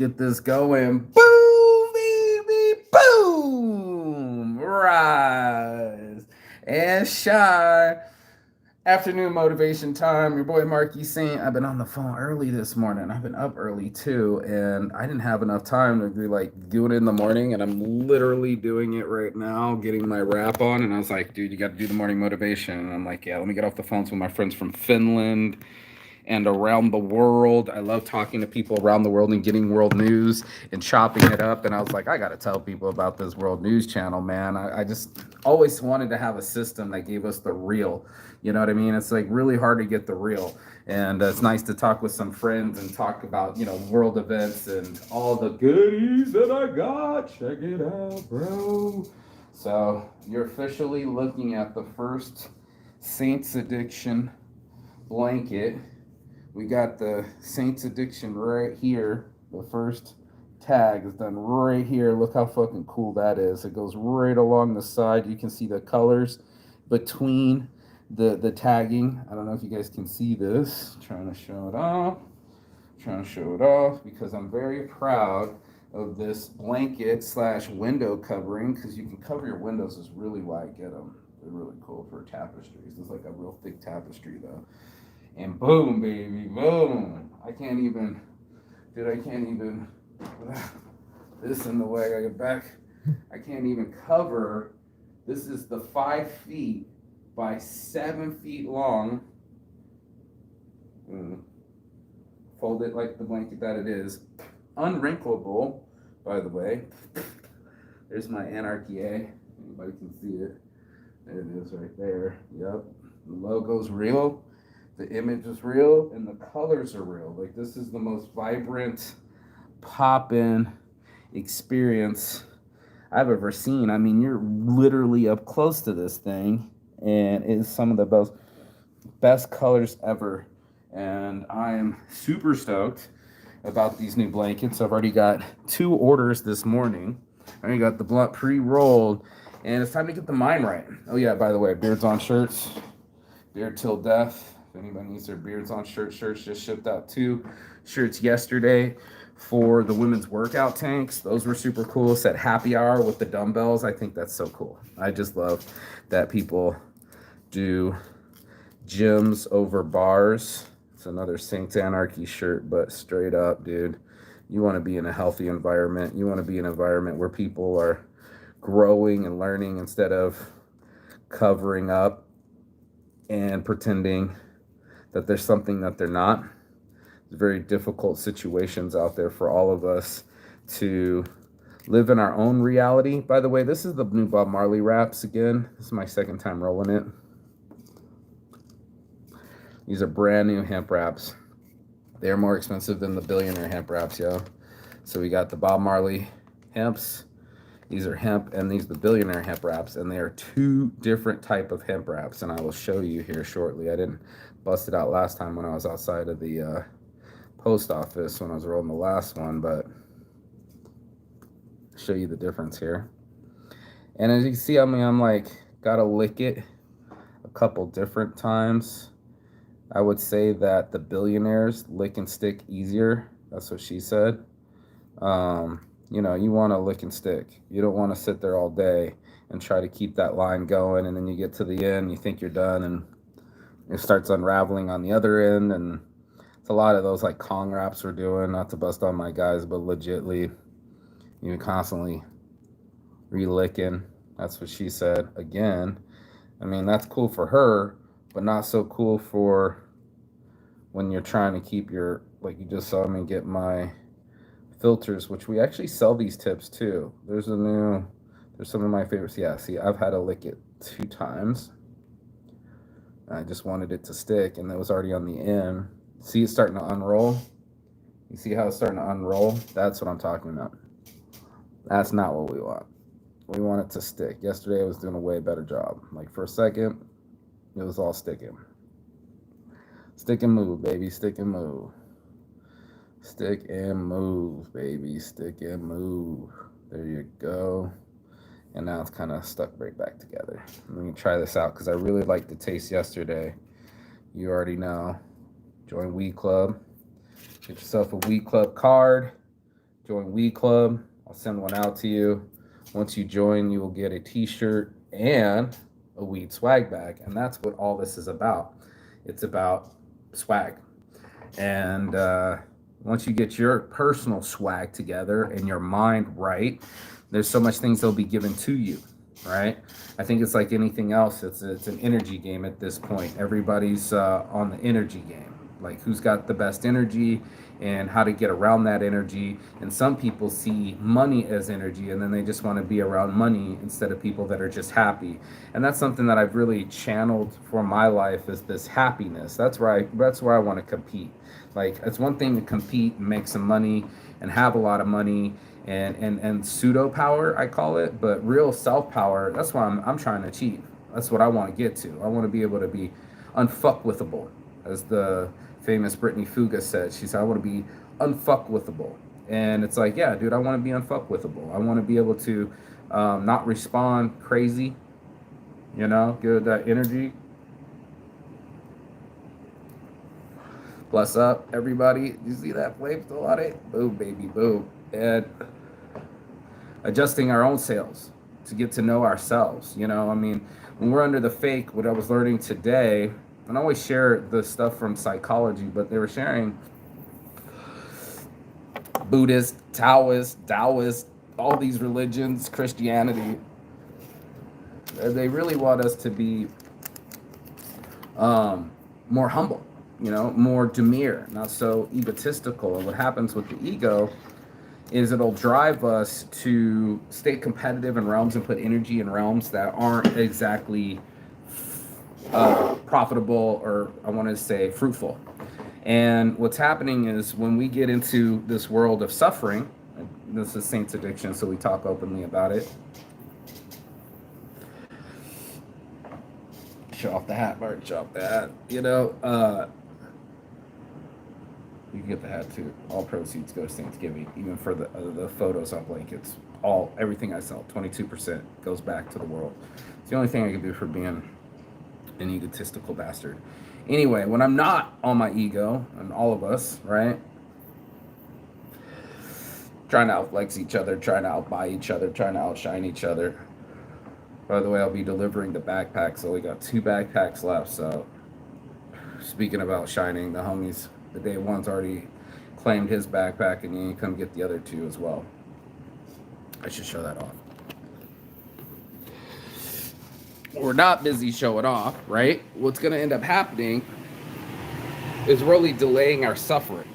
Get this going. Boom, baby, boom. Rise and shine. Afternoon motivation time. Your boy Marky Saint. I've been on the phone early this morning. I've been up early too, and I didn't have enough time to be like doing it in the morning. And I'm literally doing it right now, getting my wrap on. And I was like, dude, you got to do the morning motivation. And I'm like, yeah, let me get off the phones with my friends from Finland and around the world. I love talking to people around the world and getting world news and chopping it up. And I was like, I got to tell people about this world news channel, man. I just always wanted to have a system that gave us the real. You know what I mean? It's like really hard to get the real. And it's nice to talk with some friends and talk about, world events and all the goodies that I got. Check it out, bro. So you're officially looking at the first Saints Addiction blanket. We got the Saints Addiction right here. The first tag is done right here. Look how fucking cool that is. It goes right along the side. You can see the colors between the tagging. I don't know if you guys can see this. Trying to show it off. Trying to show it off because I'm very proud of this blanket slash window covering, because you can cover your windows is really why I get them. They're really cool for tapestries. It's like a real thick tapestry though. And boom, baby, boom. I can't even, this in the way I get back. I can't even cover. This is the 5 feet by 7 feet long. Fold it like the blanket that it is. Unwrinkleable, by the way. There's my Anarchy A. Anybody can see it. There it is right there. Yep. The logo's real. The image is real and the colors are real. Like, this is the most vibrant pop-in experience I've ever seen. I mean, you're literally up close to this thing, and it's some of the best colors ever. And I am super stoked about these new blankets. I've already got 2 orders this morning. I already got the blunt pre-rolled, and it's time to get the mind right. Oh yeah, by the way, Beards on shirts, Beard Till Death. If anybody needs their Beards on shirts just shipped out 2 shirts yesterday for the women's workout tanks. Those were super cool. Said happy hour with the dumbbells. I think that's so cool. I just love that people do gyms over bars. It's another Saints Anarchy shirt, but straight up, dude, you want to be in a healthy environment. You want to be in an environment where people are growing and learning instead of covering up and pretending that there's something that they're not. It's very difficult situations out there for all of us to live in our own reality. By the way, this is the new Bob Marley wraps again. This is my second time rolling it. These are brand new hemp wraps. They're more expensive than the billionaire hemp wraps, yo. So we got the Bob Marley hemps. These are hemp, and these are the billionaire hemp wraps, and they are 2 different type of hemp wraps, and I will show you here shortly. I didn't bust it out last time when I was outside of the post office when I was rolling the last one, but I'll show you the difference here. And as you can see, I mean, I'm like, gotta lick it a couple different times. I would say that the billionaires lick and stick easier. That's what she said. You want to lick and stick. You don't want to sit there all day and try to keep that line going, and then you get to the end, you think you're done, and it starts unraveling on the other end. And it's a lot of those like Kong raps we're doing, not to bust on my guys, but legitly, constantly re-licking. That's what she said. Again, I mean, that's cool for her, but not so cool for when you're trying to keep your, like you just saw me get my filters, which we actually sell these tips too. There's some of my favorites. Yeah, see, I've had to lick it 2 times. I just wanted it to stick, and it was already on the end. See, it's starting to unroll. You see how it's starting to unroll? That's what I'm talking about. That's not what we want. We want it to stick. Yesterday I was doing a way better job. Like, for a second, it was all sticking. Stick and move, baby. Stick and move. Stick and move, baby. Stick and move. There you go. And now it's kind of stuck right back together. Let me try this out because I really liked the taste yesterday. You already know. Join Weed Club. Get yourself a Weed Club card. join Weed Club. I'll send one out to you. Once you join, you will get a t-shirt and a weed swag bag. And that's what all this is about. It's about swag. And once you get your personal swag together and your mind right, there's so much things that'll be given to you, right? I think it's like anything else. It's an energy game at this point. Everybody's on the energy game. Like who's got the best energy and how to get around that energy. And some people see money as energy and then they just want to be around money instead of people that are just happy. And that's something that I've really channeled for my life is this happiness. That's where I want to compete. Like it's one thing to compete and make some money and have a lot of money and pseudo power, I call it, but real self power, that's what I'm trying to achieve. That's what I want to get to. I want to be able to be unfuckwithable, as the famous Brittany Fuga said. She said, I want to be unfuckwithable. And it's like, yeah, dude, I want to be unfuckwithable. I want to be able to not respond crazy, you know, give that energy. Bless up, everybody. You see that flame still on it? Boom, baby, boom. And adjusting our own sales to get to know ourselves. You know, I mean, when we're under the fake, what I was learning today, and I always share the stuff from psychology, but they were sharing Buddhist, Taoist, all these religions, Christianity. They really want us to be more humble, you know, more demure, not so egotistical. And what happens with the ego is it'll drive us to stay competitive in realms and put energy in realms that aren't exactly profitable, or I want to say fruitful. And what's happening is when we get into this world of suffering, this is Saint's addiction, so we talk openly about it. Show off the hat, Martin, show off the hat. You know, you can get the hat too. All proceeds go to Saints Giving, even for the photos on blankets. Everything I sell, 22% goes back to the world. It's the only thing I can do for being an egotistical bastard. Anyway, when I'm not on my ego, and all of us, right? Trying to outflex each other, trying to outbuy each other, trying to outshine each other. By the way, I'll be delivering the backpacks. So we got 2 backpacks left. So speaking about shining, the homies, the day one's already claimed his backpack, and you can come get the other 2 as well. I should show that off. We're not busy showing off, right? What's going to end up happening is really delaying our suffering.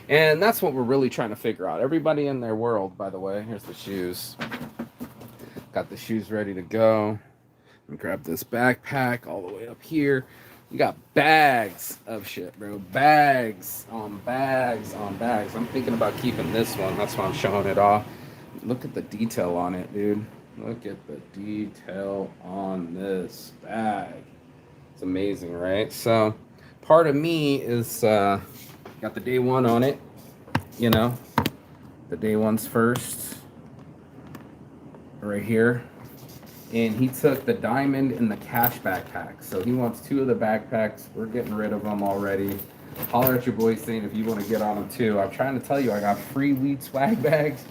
And that's what we're really trying to figure out. Everybody in their world, by the way, here's the shoes. Got the shoes ready to go. And grab this backpack all the way up here. You got bags of shit, bro. Bags on bags on bags. I'm thinking about keeping this one. That's why I'm showing it off. Look at the detail on it, dude. Look at the detail on this bag. It's amazing, right? So part of me is got the day one on it, you know. The day one's first. Right here. And he took the diamond and the cash backpack. So he wants 2 of the backpacks. We're getting rid of them already. Holler at your boy Saint if you want to get on them too. I'm trying to tell you, I got free weed swag bags.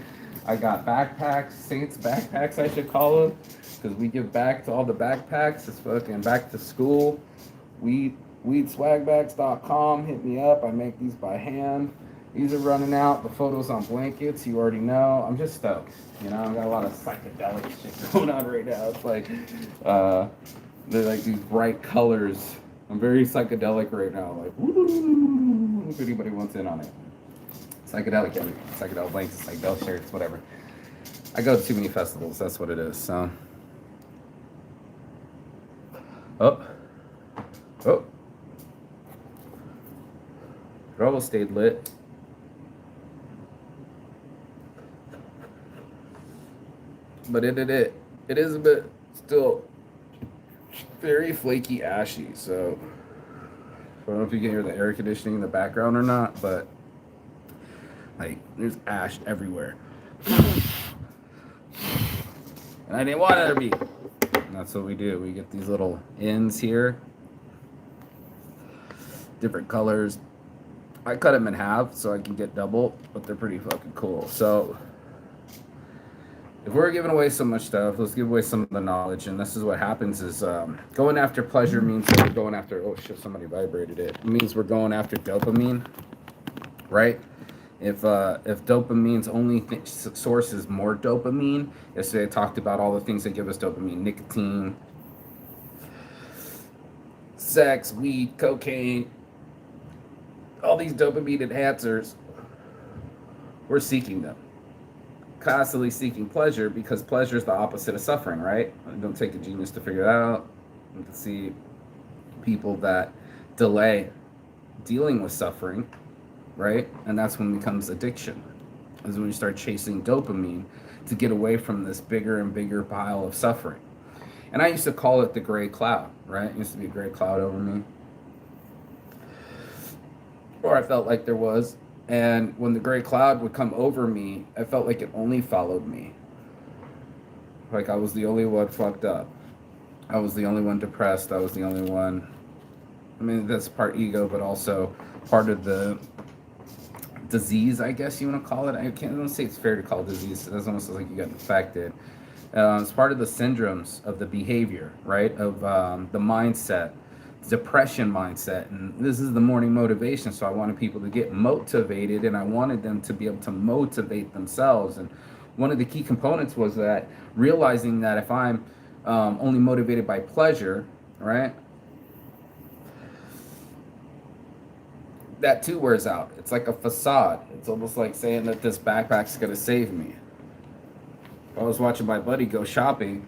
I got backpacks, Saints backpacks, I should call them, because we give back to all the backpacks. It's fucking back to school. Weedswagbags.com. Hit me up. I make these by hand. These are running out. The photos on blankets, you already know. I'm just stoked. You know, I got a lot of psychedelic shit going on right now. It's like, they're like these bright colors. I'm very psychedelic right now. Like, woo, if anybody wants in on it. Psychedelic everything. Psychedelic blankets, psychedelic shirts, whatever. I go to too many festivals. That's what it is. So, oh. Trouble stayed lit. But it is a bit still very flaky, ashy. So I don't know if you can hear the air conditioning in the background or not, but like there's ash everywhere. And I didn't want it to be. And that's what we do. We get these little ends here, different colors. I cut them in half so I can get double, but they're pretty fucking cool. So if we're giving away so much stuff, let's give away some of the knowledge. And this is what happens: is going after pleasure means that we're going after. Oh shit! Somebody vibrated it. It means we're going after dopamine, right? If dopamine's only source is more dopamine. Yesterday I talked about all the things that give us dopamine: nicotine, sex, weed, cocaine, all these dopamine enhancers. We're seeking them, constantly seeking pleasure, because pleasure is the opposite of suffering, right? It don't take a genius to figure that out. You can see people that delay dealing with suffering, right? And that's when it becomes addiction, is when you start chasing dopamine to get away from this bigger and bigger pile of suffering. And I used to call it the gray cloud, right? It used to be a gray cloud over me, or I felt like there was. And when the gray cloud would come over me, I felt like it only followed me. Like I was the only one fucked up. I was the only one depressed. I was the only one. I mean, that's part ego, but also part of the disease, I guess you want to call it. I don't say it's fair to call it disease. It's almost like you got infected. It's part of the syndromes of the behavior, right? Of the mindset, depression mindset. And this is the morning motivation. So I wanted people to get motivated, and I wanted them to be able to motivate themselves. And one of the key components was that realizing that if I'm only motivated by pleasure, right, that too wears out. It's like a facade. It's almost like saying that this backpack's going to save me. I was watching my buddy go shopping.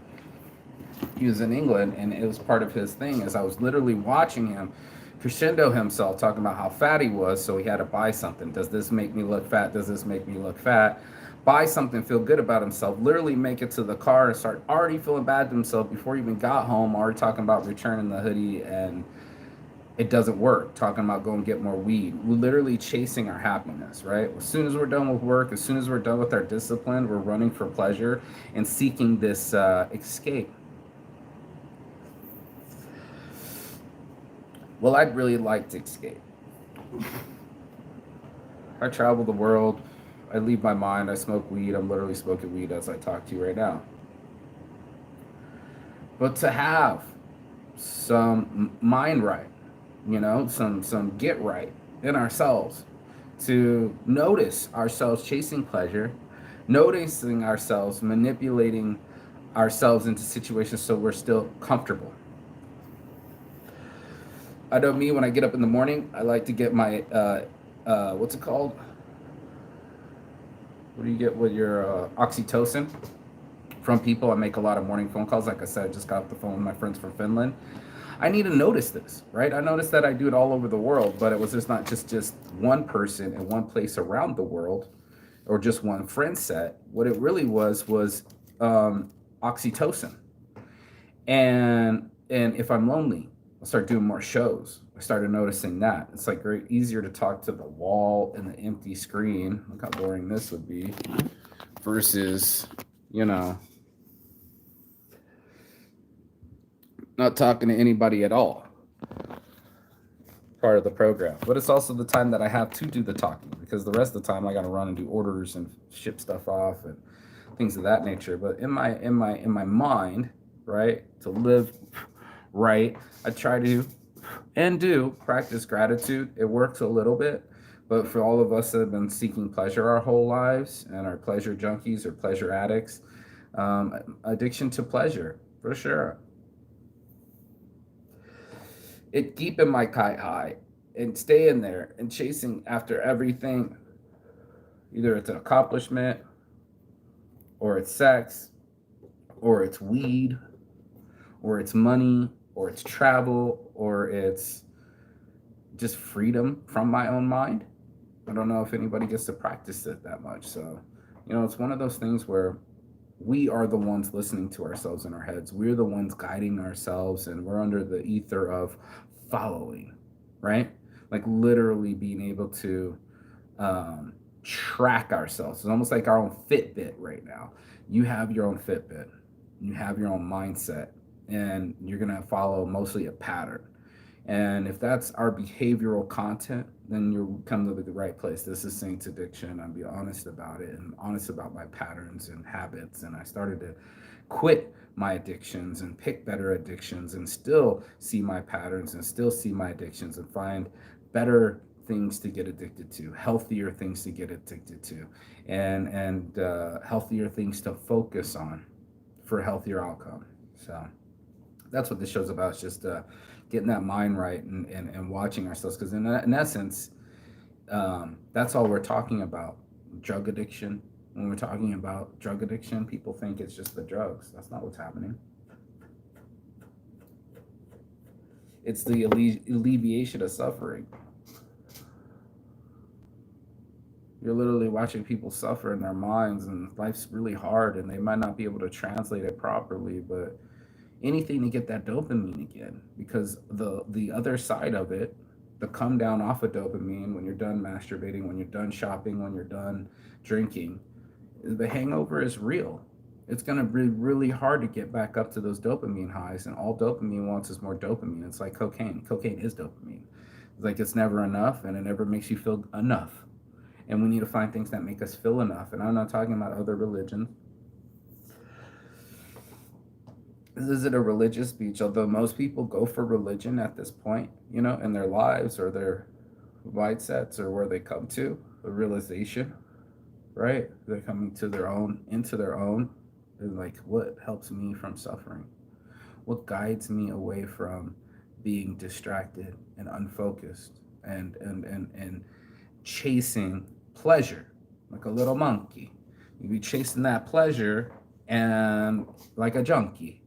He was in England, and it was part of his thing. As I was literally watching him crescendo himself, talking about how fat he was, so he had to buy something. Does this make me look fat? Does this make me look fat? Buy something, feel good about himself. Literally make it to the car and start already feeling bad to himself before he even got home. Already talking about returning the hoodie, and it doesn't work. Talking about going get more weed. We're literally chasing our happiness, right? As soon as we're done with work, as soon as we're done with our discipline, we're running for pleasure and seeking this escape. Well, I'd really like to escape. I travel the world. I leave my mind. I smoke weed. I'm literally smoking weed as I talk to you right now. But to have some mind right, some get right in ourselves, to notice ourselves chasing pleasure, noticing ourselves manipulating ourselves into situations so we're still comfortable. I know me, when I get up in the morning, I like to get my what's it called? What do you get with your oxytocin from people? I make a lot of morning phone calls. Like I said, I just got off the phone with my friends from Finland. I need to notice this, right? I noticed that I do it all over the world, but it was just not just one person in one place around the world, or just one friend set. What it really was oxytocin. And if I'm lonely, I start doing more shows. I started noticing that it's like very easier to talk to the wall and the empty screen. Look how boring this would be, versus, not talking to anybody at all. Part of the program, but it's also the time that I have to do the talking, because the rest of the time I got to run and do orders and ship stuff off and things of that nature. But in my mind, right, to live right, I try to and do practice gratitude. It works a little bit, but for all of us that have been seeking pleasure our whole lives and are pleasure junkies or pleasure addicts, addiction to pleasure for sure. It keeping my kite high and staying there and chasing after everything. Either it's an accomplishment, or it's sex, or it's weed, or it's money, or it's travel, or it's just freedom from my own mind. I don't know if anybody gets to practice it that much. So, it's one of those things where we are the ones listening to ourselves in our heads. We're the ones guiding ourselves, and we're under the ether of following, right? Like literally being able to track ourselves. It's almost like our own Fitbit right now. You have your own Fitbit, you have your own mindset, and you're going to follow mostly a pattern. And if that's our behavioral content, then you come to the right place. This is Saints Addiction. I'll be honest about it and honest about my patterns and habits. And I started to quit my addictions and pick better addictions and still see my patterns and still see my addictions and find better things to get addicted to, healthier things to get addicted to, and healthier things to focus on for a healthier outcome. So that's what this show's about. It's just getting that mind right and watching ourselves. Because in essence, that's all we're talking about. Drug addiction. When we're talking about drug addiction, people think it's just the drugs. That's not what's happening. It's the alleviation of suffering. You're literally watching people suffer in their minds, and life's really hard, and they might not be able to translate it properly, but anything to get that dopamine again, because the other side of it, the come down off of dopamine when you're done masturbating, when you're done shopping, when you're done drinking, the hangover is real. It's going to be really hard to get back up to those dopamine highs, and all dopamine wants is more dopamine. It's like cocaine is dopamine. It's like it's never enough, and it never makes you feel enough, and we need to find things that make us feel enough. And I'm not talking about other religions. This isn't a religious speech, although most people go for religion at this point, in their lives or their mindsets or where they come to a realization, right? They're coming to their own, into their own. They're like, what helps me from suffering? What guides me away from being distracted and unfocused and chasing pleasure like a little monkey? You be chasing that pleasure and like a junkie,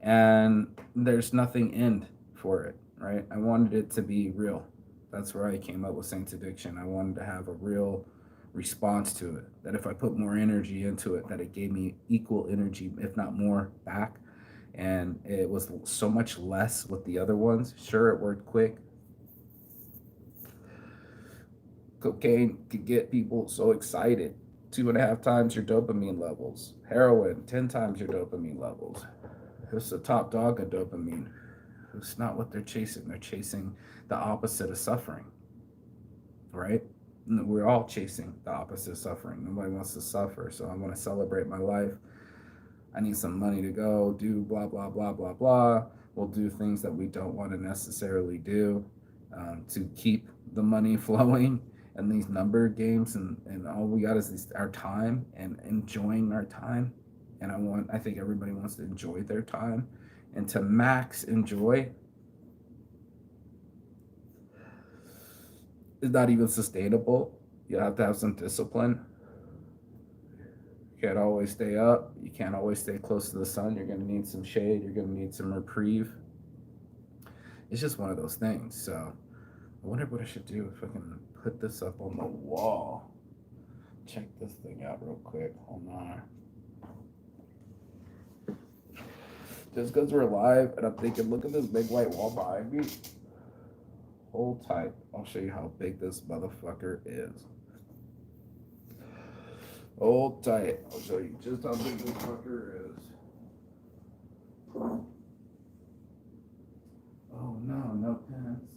and there's nothing end for it, right? I wanted it to be real. That's where I came up with Saints Addiction. I wanted to have a real response to it, that if I put more energy into it, that it gave me equal energy, if not more, back. And it was so much less with the other ones. Sure, it worked quick. Cocaine could get people so excited. 2.5 times your dopamine levels. Heroin, 10 times your dopamine levels. It's the top dog of dopamine. It's not what they're chasing. They're chasing the opposite of suffering, right? We're all chasing the opposite of suffering. Nobody wants to suffer. So I want to celebrate my life. I need some money to go do blah, blah, blah, blah, blah. We'll do things that we don't want to necessarily do to keep the money flowing. And these number games, and all we got is our time and enjoying our time. And I think everybody wants to enjoy their time. And to max enjoy is not even sustainable. You have to have some discipline. You can't always stay up. You can't always stay close to the sun. You're going to need some shade. You're going to need some reprieve. It's just one of those things. So I wonder what I should do if I can put this up on the wall. Check this thing out real quick. Hold on. Just because we're live, and I'm thinking, look at this big white wall behind me. Hold tight. I'll show you how big this motherfucker is. Hold tight. I'll show you just how big this fucker is. Oh no, no pens.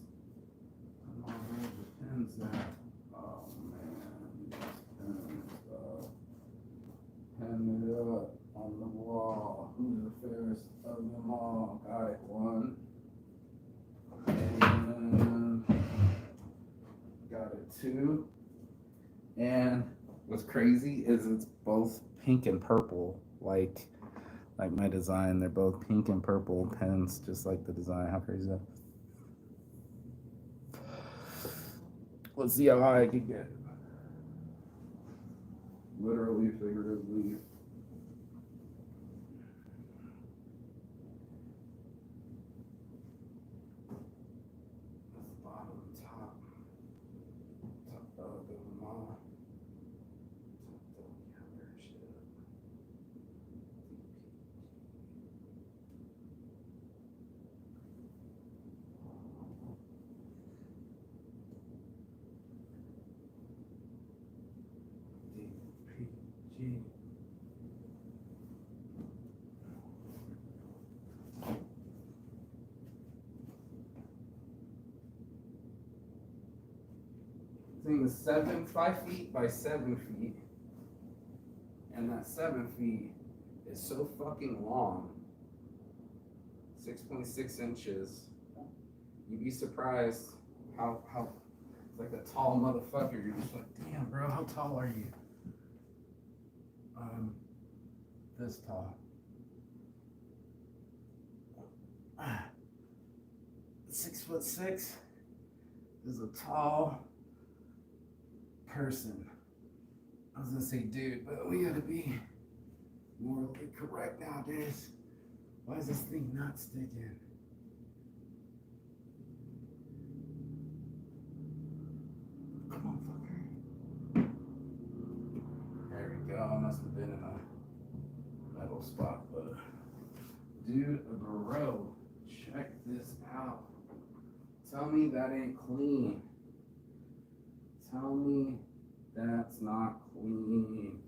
Come on, where's the pens at? Oh man, pens. Pen it up on the wall. Who's the fairest of them all? Got it, one. And got it, two. And what's crazy is it's both pink and purple, like my design. They're both pink and purple pens, just like the design. How crazy is that? Let's see how high I can get. Literally, figuratively. thing is 5 feet by 7 feet. And that 7 feet is so fucking long. 6.6 inches. You'd be surprised how it's like a tall motherfucker. You're just like, damn, bro, how tall are you? This tall. 6'6" is a tall person. I was gonna say dude, but we gotta be morally correct nowadays. Why is this thing not sticking? Come on, fucker. There we go. I must have been in a metal spot, but dude, bro, check this out. Tell me that ain't clean. Tell me that's not clean.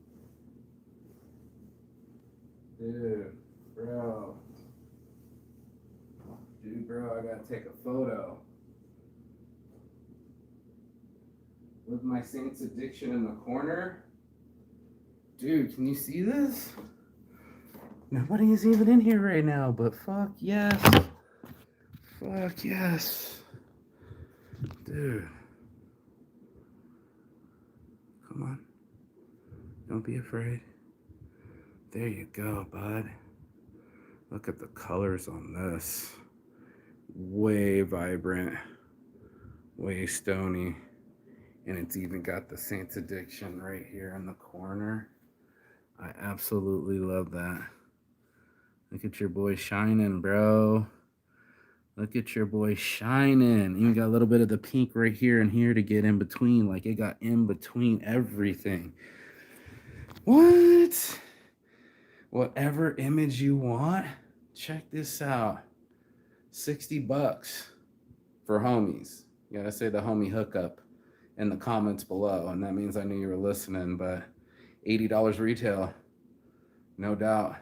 Dude, bro. Dude, bro, I gotta take a photo. With my Saints Addiction in the corner. Dude, can you see this? Nobody is even in here right now, but fuck yes. Fuck yes. Dude. Come on. Don't be afraid. There you go, bud. Look at the colors on this. Way vibrant. Way stony. And it's even got the Saints Addiction right here in the corner. I absolutely love that. Look at your boy shining, bro. Look at your boy shining. Even got a little bit of the pink right here and here to get in between. Like it got in between everything. What? Whatever image you want. Check this out. $60 for homies. You gotta say the homie hookup in the comments below. And that means I knew you were listening, but $80 retail. No doubt.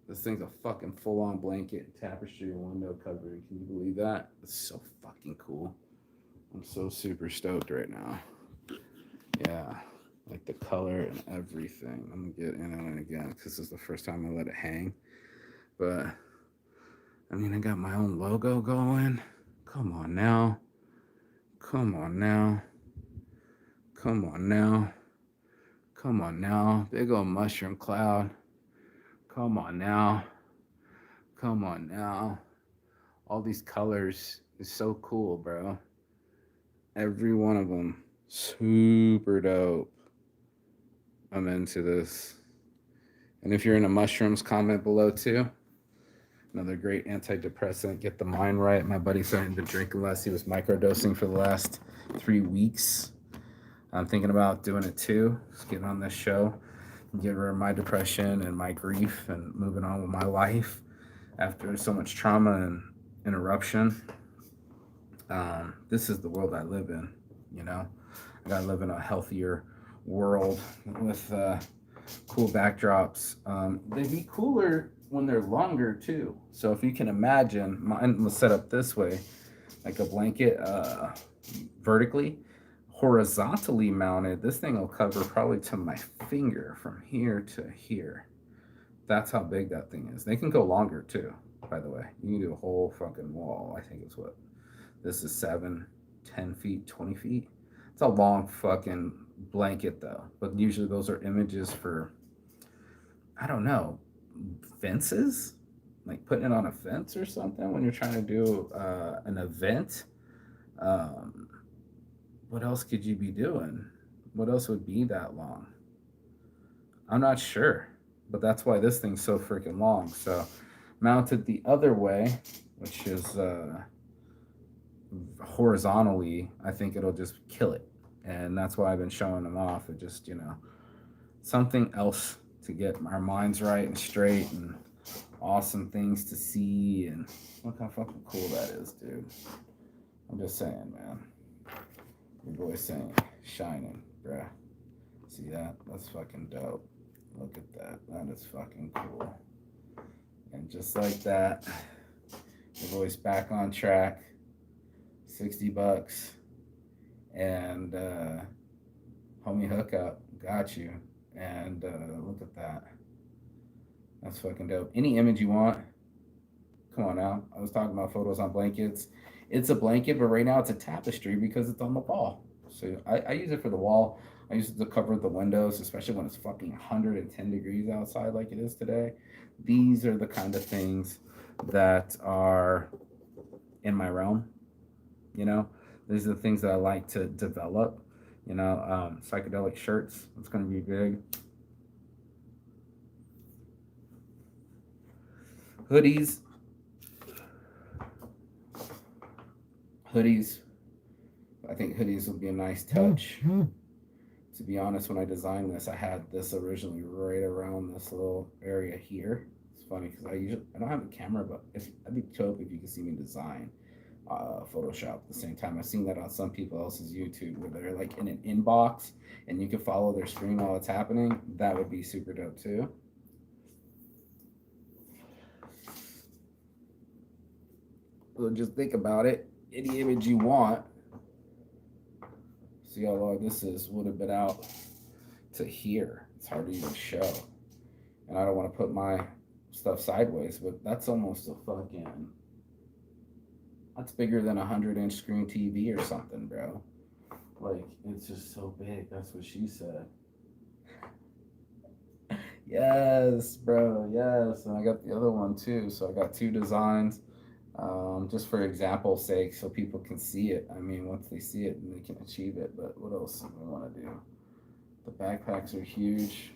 This thing's a fucking full-on blanket tapestry window covering. Can you believe that? It's so fucking cool. I'm so super stoked right now. Yeah, like the color and everything. I'm gonna get in on it again because this is the first time I let it hang. But I mean, I got my own logo going. Come on now. Come on now. Come on now. Come on now. Big old mushroom cloud. Come on now. Come on now. All these colors is so cool, bro. Every one of them. Super dope. I'm into this. And if you're into mushrooms, comment below too. Another great antidepressant. Get the mind right. My buddy's starting to drink less. He was microdosing for the last 3 weeks. I'm thinking about doing it too. Just getting on this show. Get rid of my depression and my grief and moving on with my life after so much trauma and interruption. This is the world I live in, you know. I gotta live in a healthier world with cool backdrops. They'd be cooler when they're longer too. So if you can imagine, mine was set up this way, like a blanket vertically. Horizontally mounted, this thing will cover probably to my finger from here to here. That's how big that thing is. They can go longer too, by the way. You can do a whole fucking wall. I think it's what this is, 7, 10 feet, 20 feet. It's a long fucking blanket though. But usually those are images for, I don't know, fences, like putting it on a fence or something when you're trying to do an event. What else could you be doing? What else would be that long? I'm not sure, but that's why this thing's so freaking long. So mounted the other way, which is horizontally, I think it'll just kill it. And that's why I've been showing them off. It just, you know, something else to get our minds right and straight and awesome things to see. And look how fucking cool that is, dude. I'm just saying, man. Your boy's saying, shining, bruh. See that? That's fucking dope. Look at that. That is fucking cool. And just like that, your boy's back on track. $60. And Homie hookup. Got you. And look at that. That's fucking dope. Any image you want. Come on now. I was talking about photos on blankets. It's a blanket, but right now it's a tapestry because it's on the wall. So I use it for the wall. I use it to cover the windows, especially when it's fucking 110 degrees outside like it is today. These are the kind of things that are in my realm. You know, these are the things that I like to develop. Psychedelic shirts. It's going to be big. Hoodies. Hoodies. I think hoodies would be a nice touch. To be honest, when I designed this, I had this originally right around this little area here. It's funny because I don't have a camera, but I'd be dope if you could see me design Photoshop at the same time. I've seen that on some people else's YouTube where they're like in an inbox and you can follow their screen while it's happening. That would be super dope too. So just think about it. Any image you want. See how long this is? Would have been out to here. It's hard to even show. And I don't want to put my stuff sideways, but that's almost a fucking... That's bigger than a 100-inch screen TV or something, bro. Like, it's just so big. That's what she said. Yes, bro. Yes. And I got the other one too. So I got two designs. Just for example's sake, so people can see it. I mean, once they see it, they can achieve it. But what else do I want to do? The backpacks are huge.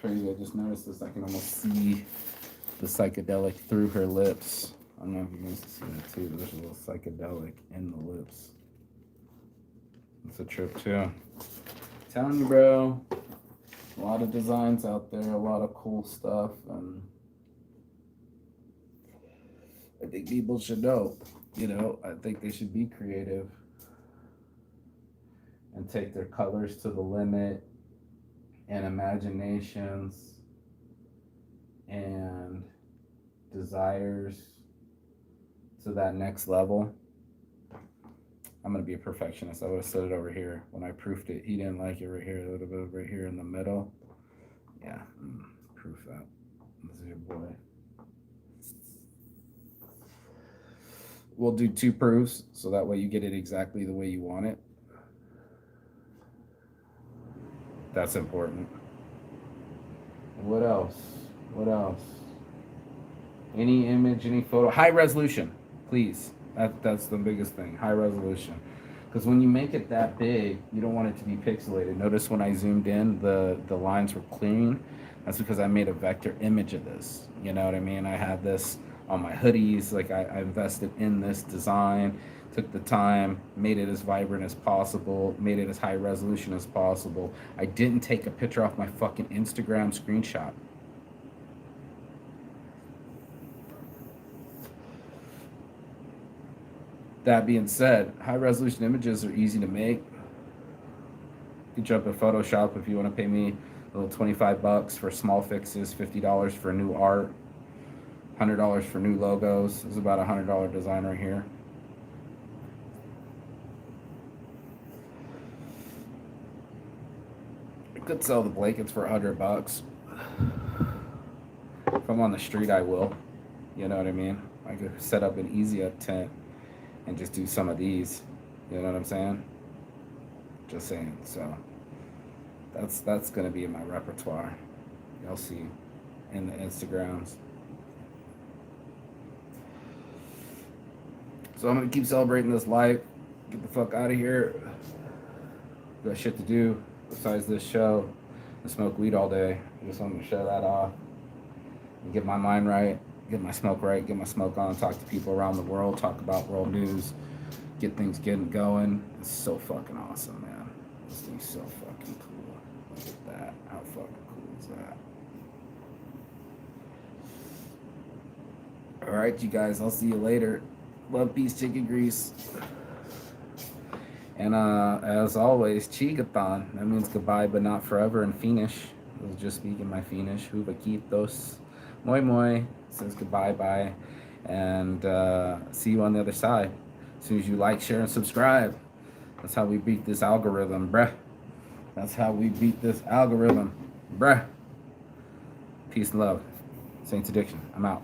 Crazy. I just noticed this. I can almost see the psychedelic through her lips. I don't know if you guys can see that too. There's a little psychedelic in the lips. It's a trip too. I'm telling you, bro. A lot of designs out there, a lot of cool stuff, and I think people should know. I think they should be creative and take their colors to the limit and imaginations and desires to that next level. I'm going to be a perfectionist. I would have said it over here. When I proofed it, he didn't like it right here. It would have been right here in the middle. Yeah, proof that. This is your boy. We'll do 2 proofs, so that way you get it exactly the way you want it. That's important. What else? What else? Any image, any photo. High resolution, please. That's the biggest thing. High resolution. Because when you make it that big, you don't want it to be pixelated. Notice when I zoomed in, the lines were clean. That's because I made a vector image of this. You know what I mean? I had this on my hoodies. Like I invested in this design, took the time, made it as vibrant as possible, made it as high resolution as possible. I didn't take a picture off my fucking Instagram screenshot. That being said, high resolution images are easy to make. You can jump in Photoshop if you want to pay me a little $25 for small fixes, $50 for new art, $100 for new logos. This is about a $100 design right here. I could sell the blankets for $100. If I'm on the street, I will. You know what I mean? I could set up an easy up tent and just do some of these. You know what I'm saying? Just saying. So that's gonna be in my repertoire. You'll see in the Instagrams. So I'm gonna keep celebrating this life. Get the fuck out of here. Got shit to do besides this show. I smoke weed all day. I just want to show that off and get my mind right, get my smoke right, get my smoke on, talk to people around the world, talk about world news, get things getting going. It's so fucking awesome, man. This thing's so fucking cool. Look at that. How fucking cool is that? All right, you guys. I'll see you later. Love, peace, chicken grease. And as always, Chigathon. That means goodbye, but not forever in Finnish. I was just speaking my Finnish. Huvakiitos. Moi moi. Says goodbye, bye. And see you on the other side. As soon as you like, share, and subscribe. That's how we beat this algorithm, bruh. That's how we beat this algorithm. Bruh. Peace and love. Saints Addiction. I'm out.